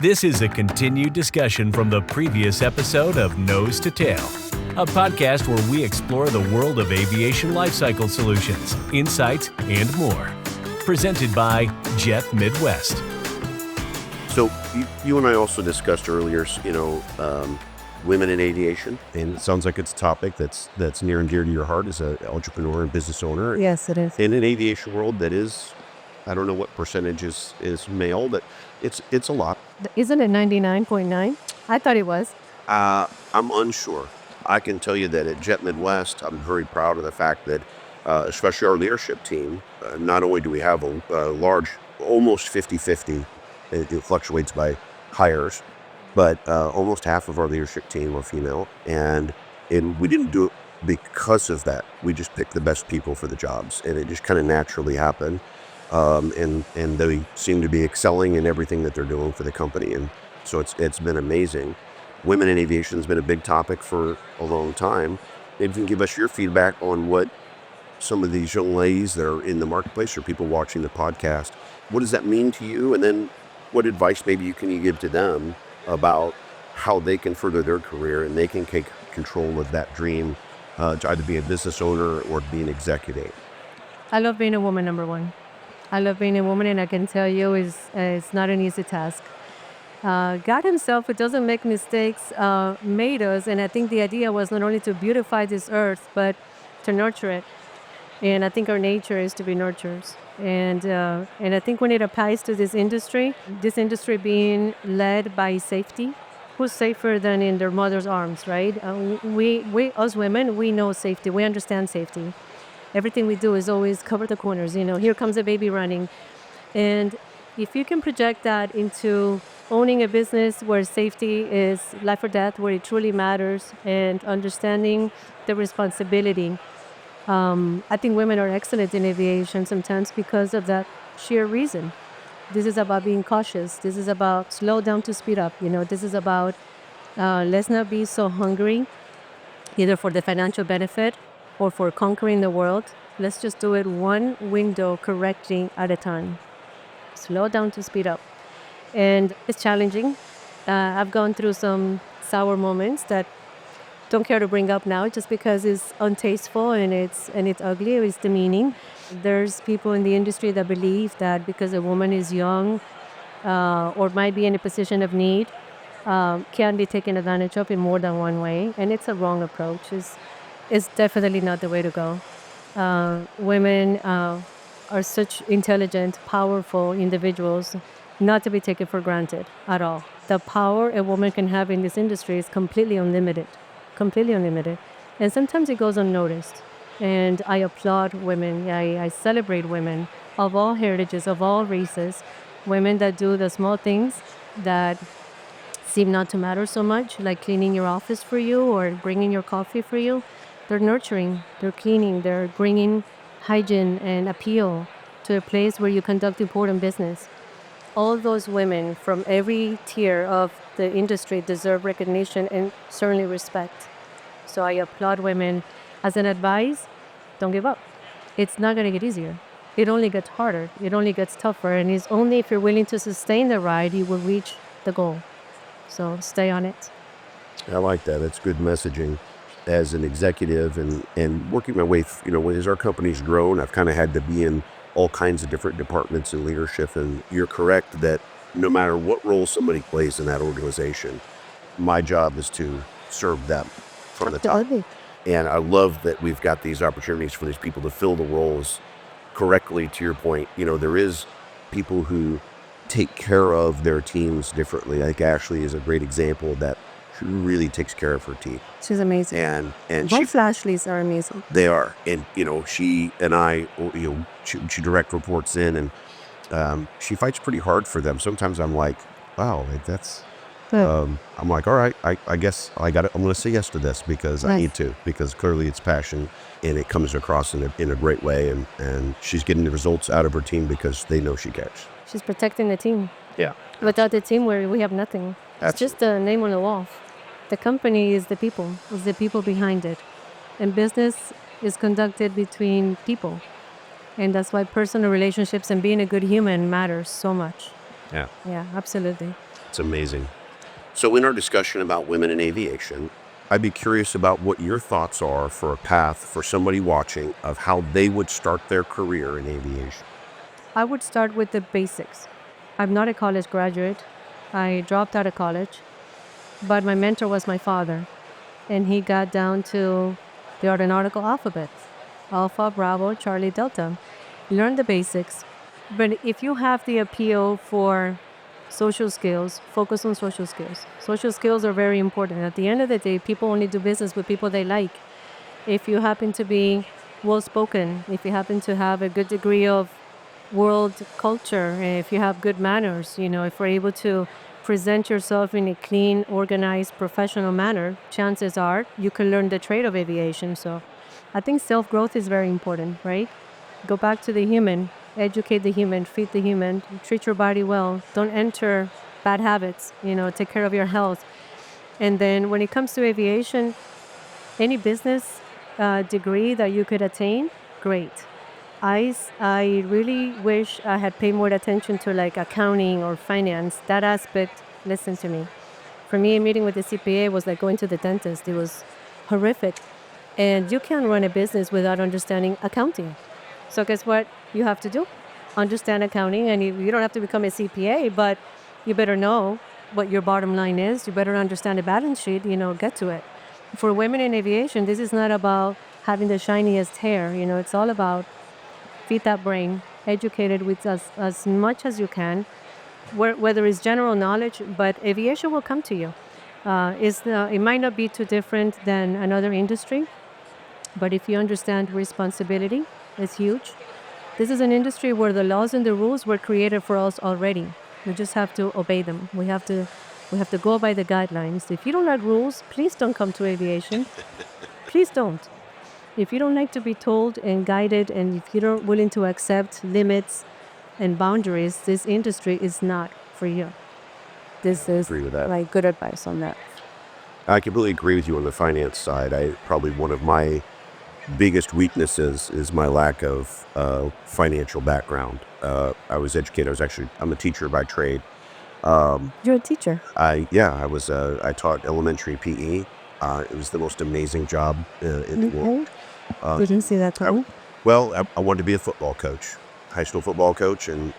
This is a continued discussion from the previous episode of Nose to Tail, a podcast where we explore the world of aviation lifecycle solutions, insights, and more. Presented by Jet Midwest. So you and I also discussed earlier, women in aviation, and it sounds like it's a topic that's near and dear to your heart as an entrepreneur and business owner. Yes, it is. In an aviation world that is, I don't know what percentage is male, but it's a lot. Isn't it 99.9? I thought it was. I'm unsure. I can tell you that at Jet Midwest, I'm very proud of the fact that, especially our leadership team, not only do we have a large, almost 50-50, it fluctuates by hires, but almost half of our leadership team are female, and we didn't do it because of that. We just picked the best people for the jobs, and it just kind of naturally happened. And they seem to be excelling in everything that they're doing for the company, and so it's been amazing. Women in aviation has been a big topic for a long time. Maybe you can give us your feedback on what some of these young ladies that are in the marketplace or people watching the podcast, what does that mean to you? And then what advice maybe you can give to them about how they can further their career and they can take control of that dream to either be a business owner or be an executive? I love being a woman, number one. I love being a woman, and I can tell you it's not an easy task. God himself, who doesn't make mistakes, made us, and I think the idea was not only to beautify this earth, but to nurture it. And I think our nature is to be nurturers. And I think when it applies to this industry being led by safety, who's safer than in their mother's arms, right? We as women, we know safety. We understand safety. Everything we do is always cover the corners. Here comes a baby running. And if you can project that into owning a business where safety is life or death, where it truly matters, and understanding the responsibility, I think women are excellent in aviation sometimes because of that sheer reason. This is about being cautious. This is about slow down to speed up. This is about let's not be so hungry, either for the financial benefit or for conquering the world. Let's just do it one window correctly at a time. Slow down to speed up. And it's challenging. I've gone through some sour moments that don't care to bring up now just because it's untasteful and it's ugly, it's demeaning. There's people in the industry that believe that because a woman is young or might be in a position of need, can be taken advantage of in more than one way. And it's a wrong approach. It's definitely not the way to go. Women are such intelligent, powerful individuals, not to be taken for granted at all. The power a woman can have in this industry is completely unlimited. And sometimes it goes unnoticed. And I applaud women. I celebrate women of all heritages, of all races, women that do the small things that seem not to matter so much, like cleaning your office for you or bringing your coffee for you. They're nurturing, they're cleaning, they're bringing hygiene and appeal to a place where you conduct important business. All those women from every tier of the industry deserve recognition and certainly respect. So I applaud women. As an advice, don't give up. It's not going to get easier. It only gets harder. It only gets tougher. And it's only if you're willing to sustain the ride, you will reach the goal. So stay on it. I like that. That's good messaging. As an executive and working my way, as our company's grown, I've kind of had to be in all kinds of different departments and leadership. And you're correct that no matter what role somebody plays in that organization, my job is to serve them from the top. And I love that we've got these opportunities for these people to fill the roles correctly. To your point, there is people who take care of their teams differently. I think Ashley is a great example of that. She really takes care of her team. She's amazing. And both Ashleys are amazing. They are. And, she and I, she direct reports in, and she fights pretty hard for them. Sometimes I'm like, wow, that's, I'm like, all right, I guess I got it. I'm going to say yes to this because I need to, because clearly it's passion and it comes across in a great way. And she's getting the results out of her team because they know she cares. She's protecting the team. Yeah. Without the team, we have nothing. It's just a name on the wall. The company is the people behind it. And business is conducted between people. And that's why personal relationships and being a good human matters so much. Yeah. Yeah, absolutely. It's amazing. So, in our discussion about women in aviation, I'd be curious about what your thoughts are for a path for somebody watching of how they would start their career in aviation. I would start with the basics. I'm not a college graduate. I dropped out of college, but my mentor was my father, and he got down to the aeronautical alphabet: Alpha, Bravo, Charlie, Delta. Learn the basics. But if you have the appeal for social skills, focus on social skills. Social skills are very important. At the end of the day, people only do business with people they like. If you happen to be well spoken, if you happen to have a good degree of world culture, if you have good manners, if you're able to present yourself in a clean, organized, professional manner, chances are you can learn the trade of aviation. So I think self growth is very important, right? Go back to the human, educate the human, feed the human, treat your body well, don't enter bad habits, take care of your health. And then when it comes to aviation, any business degree that you could attain, great. I really wish I had paid more attention to like accounting or finance. That aspect, listen to me. For me, a meeting with the CPA was like going to the dentist. It was horrific. And you can't run a business without understanding accounting. So guess what you have to do? Understand accounting, and you don't have to become a CPA, but you better know what your bottom line is. You better understand the balance sheet, get to it. For women in aviation, this is not about having the shiniest hair. It's all about feed that brain, educate it with as much as you can, whether it's general knowledge, but aviation will come to you. It might not be too different than another industry, but if you understand responsibility, it's huge. This is an industry where the laws and the rules were created for us already. We just have to obey them. We have to go by the guidelines. If you don't like rules, please don't come to aviation. Please don't. If you don't like to be told and guided, and if you're not willing to accept limits and boundaries, this industry is not for you. This is Agree with that. like good advice on that. I completely agree with you on the finance side. Probably one of my biggest weaknesses is my lack of financial background. I was educated. I'm a teacher by trade. You're a teacher. I taught elementary PE. It was the most amazing job in the world. We didn't see that coming. I wanted to be a football coach, high school football coach, and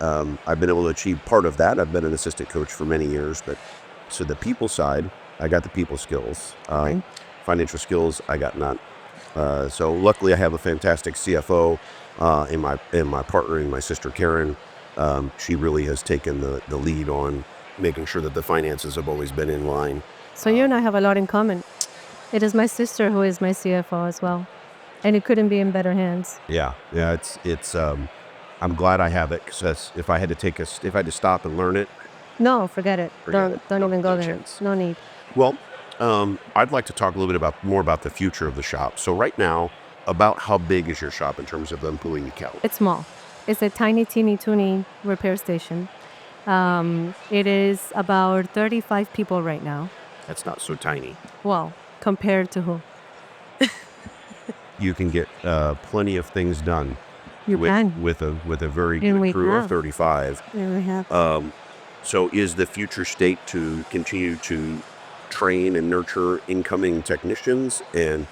I've been able to achieve part of that. I've been an assistant coach for many years, but so the people side, I got the people skills. Okay. Financial skills, I got none. So luckily, I have a fantastic CFO in my partner, and my sister Karen. She really has taken the lead on making sure that the finances have always been in line. So you and I have a lot in common. It is my sister who is my CFO as well, and it couldn't be in better hands. Yeah. It's. I'm glad I have it, because if I had to stop and learn it, No, forget it. Forget it. Don't even go No there. chance. No need. well, I'd like to talk a little bit more about the future of the shop. So right now, about how big is your shop in terms of employee count? It's small. It's a tiny, teeny, toony repair station. It is about 35 people right now. That's not so tiny. Well, compared to who? You can get plenty of things done You can. with a very And good we crew of have. 35. Yeah, we have. So is the future state to continue to train and nurture incoming technicians and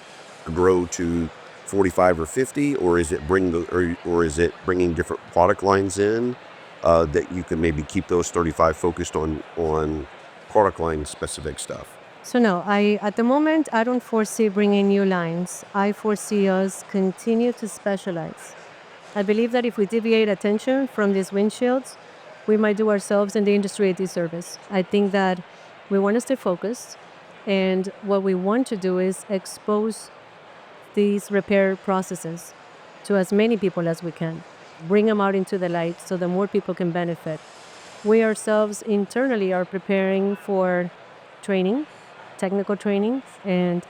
grow to 45 or 50, or is it bringing different product lines in that you can maybe keep those 35 focused on product line specific stuff? So no, at the moment I don't foresee bringing new lines. I foresee us continue to specialize. I believe that if we deviate attention from these windshields, we might do ourselves and the industry a disservice. I think that we want to stay focused, and what we want to do is expose these repair processes to as many people as we can. Bring them out into the light so that more people can benefit. We ourselves internally are preparing for training, technical training, and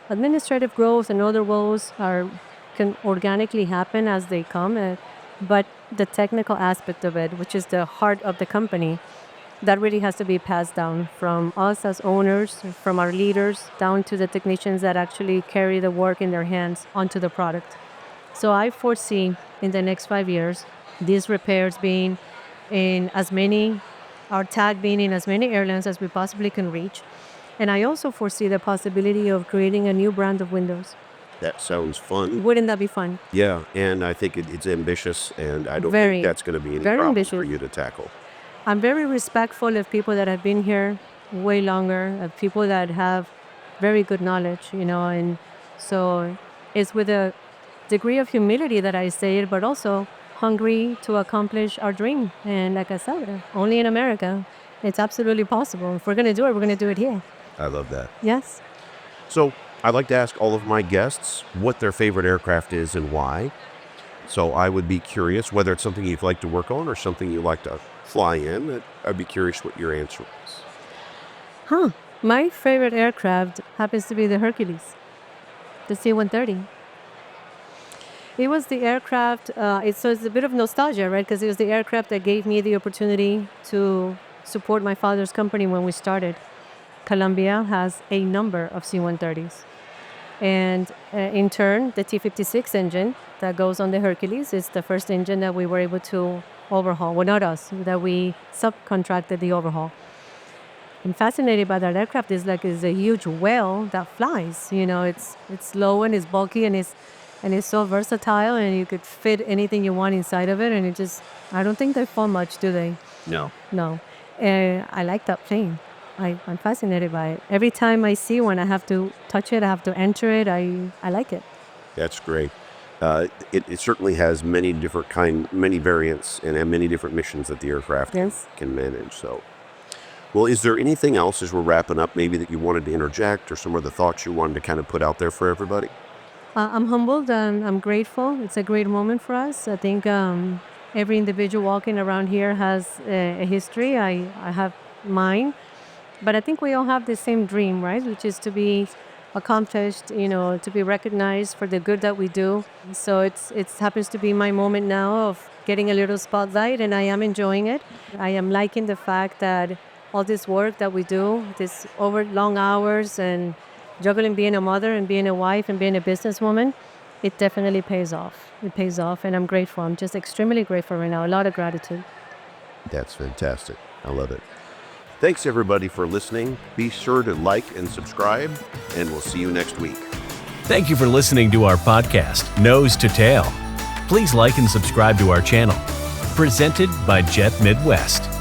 administrative growth and other roles can organically happen as they come. But the technical aspect of it, which is the heart of the company, that really has to be passed down from us as owners, from our leaders, down to the technicians that actually carry the work in their hands onto the product. So I foresee in the next 5 years these repairs being in as many our tag being in as many airlines as we possibly can reach. And I also foresee the possibility of creating a new brand of windows. That sounds fun. Wouldn't that be fun? Yeah, and I think it's ambitious, and I don't think Very, that's going to be any very problem for ambitious. you to tackle. I'm very respectful of people that have been here way longer, of people that have very good knowledge, and so it's with a degree of humility that I say it, but also hungry to accomplish our dream. And like I said, only in America, it's absolutely possible. If we're going to do it, we're going to do it here. I love that. Yes. So I like to ask all of my guests what their favorite aircraft is and why. So I would be curious whether it's something you'd like to work on or something you like to fly in. I'd be curious what your answer is. My favorite aircraft happens to be the Hercules, the C-130. It was the aircraft, it's a bit of nostalgia, right? Because it was the aircraft that gave me the opportunity to support my father's company when we started. Columbia has a number of C-130s. And in turn, the T-56 engine that goes on the Hercules is the first engine that we were able to overhaul. Well, not us, that we subcontracted the overhaul. I'm fascinated by that aircraft. It's a huge whale that flies. It's low and it's bulky and it's so versatile, and you could fit anything you want inside of it. And I don't think they fall much, do they? No. No. I like that plane. I'm fascinated by it. Every time I see one, I have to touch it. I have to enter it. I like it. That's great. It certainly has many variants and many different missions that the aircraft can manage. So, well, is there anything else as we're wrapping up maybe that you wanted to interject, or some of the thoughts you wanted to kind of put out there for everybody? I'm humbled and I'm grateful. It's a great moment for us. I think every individual walking around here has a history. I have mine. But I think we all have the same dream, right? Which is to be accomplished, to be recognized for the good that we do. So it happens to be my moment now of getting a little spotlight, and I am enjoying it. I am liking the fact that all this work that we do, this over long hours and juggling being a mother and being a wife and being a businesswoman, it definitely pays off. It pays off, and I'm grateful. I'm just extremely grateful right now. A lot of gratitude. That's fantastic. I love it. Thanks, everybody, for listening. Be sure to like and subscribe, and we'll see you next week. Thank you for listening to our podcast, Nose to Tail. Please like and subscribe to our channel. Presented by Jet Midwest.